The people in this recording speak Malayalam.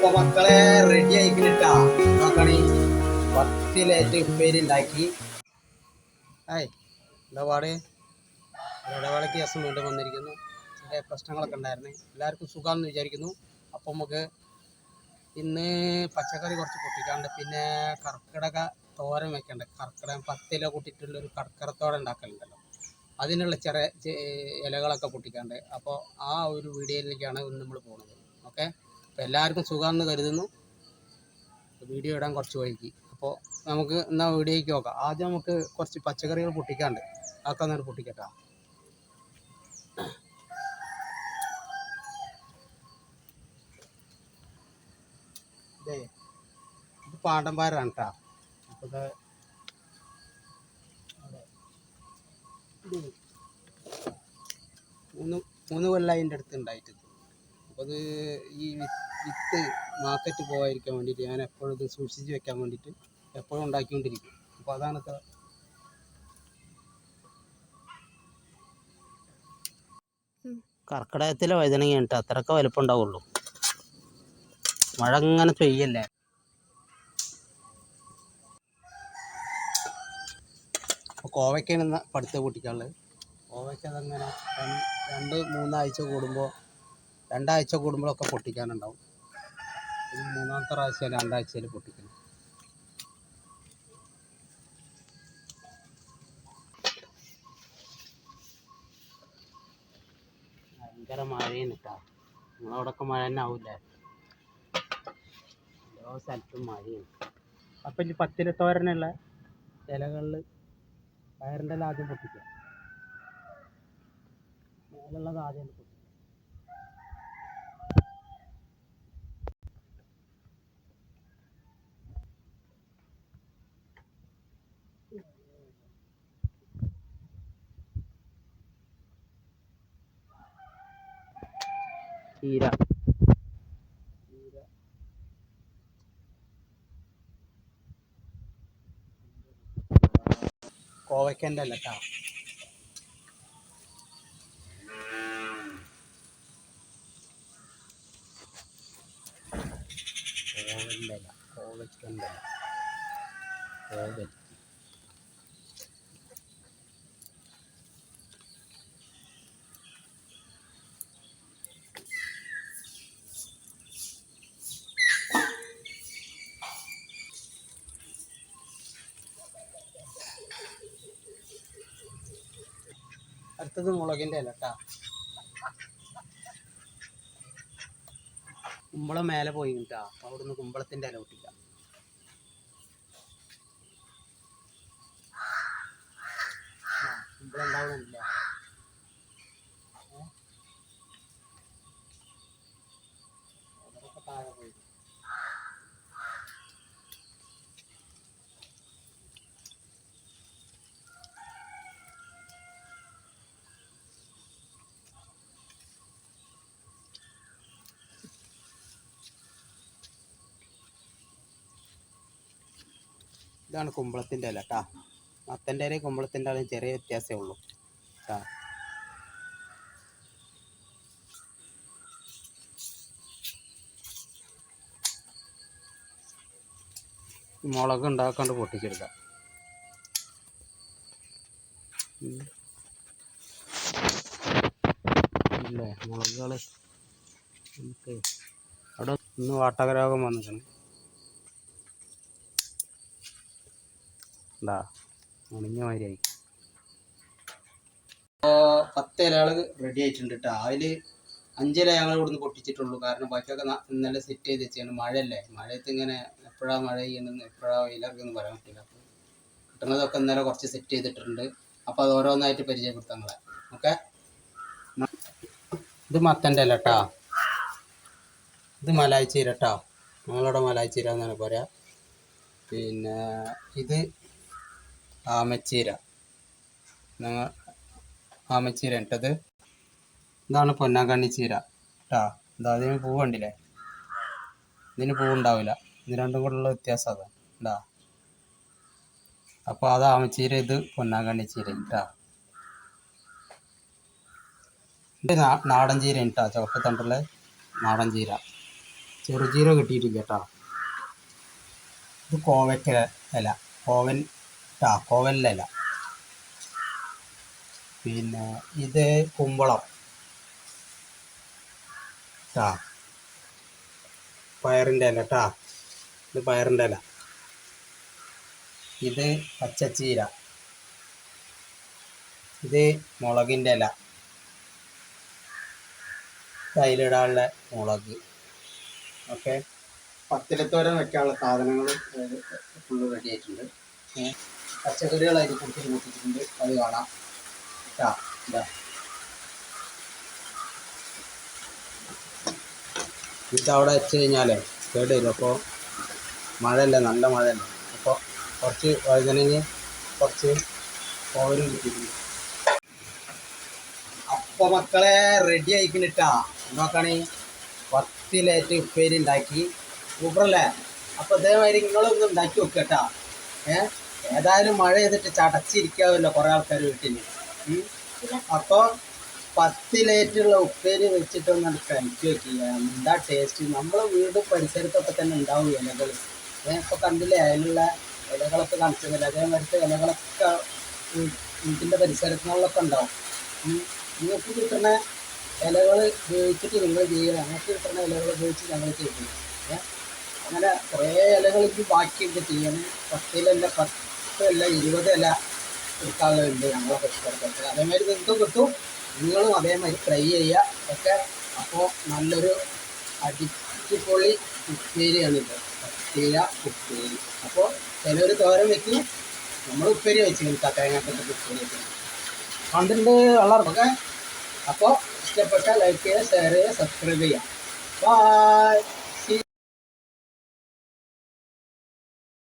അപ്പൊ മക്കളെ റെഡി ആയിക്കിട്ടാ നോക്കണി 10 ലേറ്റ് ഉപ്പേരി ഉണ്ടാക്കി. എന്താ പാട്? ഇടവേളയ്ക്ക് ദിവസം വീണ്ടും വന്നിരിക്കുന്നു. ചെറിയ പ്രശ്നങ്ങളൊക്കെ ഉണ്ടായിരുന്നു. എല്ലാവർക്കും സുഖമാണെന്ന് വിചാരിക്കുന്നു. അപ്പം നമുക്ക് ഇന്ന് പച്ചക്കറി കുറച്ച് പൊട്ടിക്കാണ്ട്, പിന്നെ കർക്കിടക തോരൻ വെക്കണ്ട. കർക്കിടകം 10 ഇല കൂട്ടിയിട്ടുള്ളൊരു കർക്കിടത്തോരൻ ഉണ്ടാക്കലുണ്ടല്ലോ, അതിനുള്ള ചെറിയ ഇലകളൊക്കെ പൊട്ടിക്കാണ്ട്. അപ്പോൾ ആ ഒരു വീഡിയോയിലേക്കാണ് ഇന്ന് നമ്മൾ പോകുന്നത്. ഓക്കെ, അപ്പോൾ എല്ലാവർക്കും സുഖമാണെന്ന് കരുതുന്നു. വീഡിയോ ഇടാൻ കുറച്ച് വൈകി. അപ്പോൾ നമുക്ക് എന്നാൽ വീഡിയോയ്ക്ക് നോക്കാം. ആദ്യം നമുക്ക് കുറച്ച് പച്ചക്കറികൾ പൊട്ടിക്കാണ്ട്, അതൊക്കെ ഒന്നും പൊട്ടിക്കട്ടാ. ഇത് പാണ്ടന്മാരാണ് കേട്ടോ. അപ്പോൾ മൂന്ന് കൊല്ലം അതിൻ്റെ അടുത്ത് ഉണ്ടായിട്ട്. അപ്പോൾ അത് ഈ വിത്ത് മാർക്കറ്റ് പോകാതിരിക്കാൻ വേണ്ടിയിട്ട് ഞാൻ എപ്പോഴും ഇത് സൂക്ഷിച്ച് വെക്കാൻ വേണ്ടിയിട്ട് എപ്പോഴും ഉണ്ടാക്കിക്കൊണ്ടിരിക്കും. അപ്പോൾ അതാണ് കർക്കിടകത്തിലെ വഴുതനങ്ങ കേട്ടോ, അത്രയൊക്കെ വലുപ്പം ഉണ്ടാവുള്ളൂ. മഴ ഇങ്ങനെ പെയ്യല്ലേ. അപ്പോൾ കോവയ്ക്കാണ് പടുത്ത് പൊട്ടിക്കാനുള്ളത്. കോവയ്ക്ക അതങ്ങനെ 2-3 ആഴ്ച കൂടുമ്പോൾ, 2 ആഴ്ച കൂടുമ്പോഴൊക്കെ പൊട്ടിക്കാനുണ്ടാവും. ഇത് 3-ാമത്തെ പ്രാവശ്യം 2 ആഴ്ചയിൽ പൊട്ടിക്കണം. ഭയങ്കര മഴയാണ് കേട്ടോ. നിങ്ങളവിടെയൊക്കെ മഴ തന്നെ ആവില്ലേ? ഓരോ സ്ഥലത്തും മഴയാണ്. അപ്പം ഈ 10 ഇല തോരനുള്ള ഇലകളിൽ പയറിൻ്റെ എല്ലാം ആദ്യം പൊട്ടിക്കുക. മേലുള്ളത് ആദ്യം പൊട്ടിക്കുക. ചീര കോവയ്ക്കൻ്റെ അല്ല കേട്ടോ. കോവയ്ക്കൻ്റെ കോവൽ. അടുത്തത് മുളകിൻ്റെ ഇല കേട്ടോ. കുമ്പളം മേലെ പോയി കേട്ടോ. അപ്പോൾ അവിടുന്ന് കുമ്പളത്തിൻ്റെ ഇല പൊട്ടിക്കാം. കുമ്പളം ഉണ്ടാവുന്നില്ല. അതൊക്കെ താഴെ പോയി. ഇതാണ് കുമ്പളത്തിൻ്റെ ഇല കേട്ടോ. മത്തൻ്റെ ഇലയും കുമ്പളത്തിൻ്റെ ഇലയും ചെറിയ വ്യത്യാസമേ ഉള്ളൂ കേട്ടോ. മുളക് ഉണ്ടാക്കാണ്ട് പൊട്ടിച്ചെടുക്കാം. ഇല്ലേ മുളകുകൾ നമുക്ക് അവിടെ ഇന്ന് വാട്ടകരോഗം വന്നിട്ടുണ്ട്. ഉണ്ടാ ഉണങ്ങിയ മാതിരിയായി. അപ്പോൾ 10 ഇലകൾ റെഡി ആയിട്ടുണ്ട് കേട്ടോ. അതിൽ 5 ഇല ഞങ്ങൾ ഇവിടുന്ന് പൊട്ടിച്ചിട്ടുള്ളൂ. കാരണം ബാക്കിയൊക്കെ ഇന്നലെ സെറ്റ് ചെയ്ത് വെച്ചാണ്. മഴയല്ലേ, മഴയത്ത് ഇങ്ങനെ എപ്പോഴാണ് മഴ ചെയ്യണമെന്ന് എപ്പോഴാണ് വെയിലൊക്കെ പറയാൻ പറ്റില്ല. അപ്പോൾ കിട്ടുന്നതൊക്കെ ഇന്നലെ കുറച്ച് സെറ്റ് ചെയ്തിട്ടുണ്ട്. അപ്പോൾ അത് ഓരോന്നായിട്ട് പരിചയപ്പെടുത്താം നിങ്ങളെ. ഓക്കെ, ഇത് മത്തൻ്റെ ഇല കേട്ടോ. ഇത് മലായിച്ചീര കേട്ടോ. ഞങ്ങളിവിടെ മലായിച്ചീര എന്നാണ് പറയാ. പിന്നെ ഇത് ആമച്ചീര, ഞങ്ങൾ ആമച്ചീര ഇട്ടത്. ഇതാണ് പൊന്നാങ്കണ്ണി ചീര കേട്ടോ. ഇതാ അതിന് പൂവ് കണ്ടില്ലേ? ഇതിന് പൂവുണ്ടാവില്ല. ഇത് രണ്ടും കൂടെയുള്ള വ്യത്യാസം അതാണ് കേട്ടോ. അപ്പോൾ അത് ആമച്ചീര, ഇത് പൊന്നാങ്കണ്ണി ചീര കേട്ടോ. ഇത് നാടൻ ചീര കേട്ടോ, ചുവപ്പ് തണ്ടുള്ള നാടൻ ചീര. ചെറുജീരകം കിട്ടിയിട്ടില്ല കേട്ടോ. ഇത് കോവയ്ക്ക ഇല, കോവലിൻ്റെ ഇല. പിന്നെ ഇത് കുമ്പളം കേട്ടാ, പയറിൻ്റെ ഇല കേട്ടാ, ഇത് പയറിൻ്റെ ഇല. ഇത് പച്ചച്ചീര, ഇത് മുളകിൻ്റെ ഇല, അതിലിടാനുള്ള മുളക്. ഓക്കെ, പത്തിലത്തോരം വെക്കാനുള്ള സാധനങ്ങൾ ഫുള്ള് റെഡി ആയിട്ടുണ്ട്. പച്ചക്കറികൾ അതിൽ കുറിച്ച് കൂട്ടിയിട്ടുണ്ട്, അത് കാണാം കേട്ടാ. ഇതാ ഇതവിടെ വെച്ച് കഴിഞ്ഞാലേ കേട് വരും. അപ്പോൾ മഴയല്ലേ, നല്ല മഴയല്ലേ, അപ്പോൾ കുറച്ച് വഴുതനങ്ങ കുറച്ച് കോവലും കിട്ടിയിട്ടുണ്ട്. അപ്പോൾ മക്കളെ റെഡി ആയിക്കിട്ടാ. നോക്കണേ, 10 ലേറ്റ് ഉപ്പേരി ഉണ്ടാക്കി, സൂപ്പറല്ലേ? അപ്പോൾ ഇതേമാതിരി നിങ്ങളൊന്നും ഉണ്ടാക്കി വെക്കട്ടാ. ഏതായാലും മഴ ചെയ്തിട്ട് ചടച്ചിരിക്കാമല്ലോ കുറേ ആൾക്കാർ വീട്ടിൽ. അപ്പോൾ 10 ലേറ്റുള്ള ഉപ്പേരി വെച്ചിട്ടൊന്ന് കഴിച്ചു വെക്കുക. എന്താ ടേസ്റ്റ്! നമ്മളെ വീടും പരിസരത്തൊക്കെ തന്നെ ഉണ്ടാവും ഇലകൾ. ഇപ്പോൾ കണ്ടില്ലേ, അതിലുള്ള ഇലകളൊക്കെ കാണിച്ചതല്ലേ, അതേമാതിരത്തെ ഇലകളൊക്കെ വീട്ടിൻ്റെ പരിസരങ്ങളിലൊക്കെ ഉണ്ടാവും. നിങ്ങൾക്ക് കിട്ടുന്ന ഇലകൾ ഉപയോഗിച്ചിട്ട് നിങ്ങൾ ചെയ്യുക, ഞങ്ങൾക്ക് കിട്ടുന്ന ഇലകൾ ഉപയോഗിച്ച് ഞങ്ങൾ ചെയ്യും. അങ്ങനെ കുറേ ഇലകൾ ഇത് ബാക്കിയൊക്കെ ചെയ്യണം. 10 അല്ല 20 ഇല എടുക്കാനുള്ളതുണ്ട് ഞങ്ങളെ പരിസരത്തൊക്കെ. അതേമാതിരി നിങ്ങൾക്കും കിട്ടും, നിങ്ങളും അതേമാതിരി ട്രൈ ചെയ്യുക. ഓക്കെ, അപ്പോൾ നല്ലൊരു അടിപൊളി ഉപ്പേരിയാണിത്, പത്തില ഉപ്പേരി. അപ്പോൾ ചിലർ തോരൻ വെക്കും, നമ്മൾ ഉപ്പേരി വെച്ച് നിൽക്കാം, തേങ്ങാക്കൊക്കെ ഉപ്പേരി വെക്കും. 12 വെള്ളം. ഓക്കെ, അപ്പോൾ ഇഷ്ടപ്പെട്ട ലൈക്ക് ചെയ്യുക, ഷെയർ ചെയ്യുക, സബ്സ്ക്രൈബ് ചെയ്യുക. ബൈ.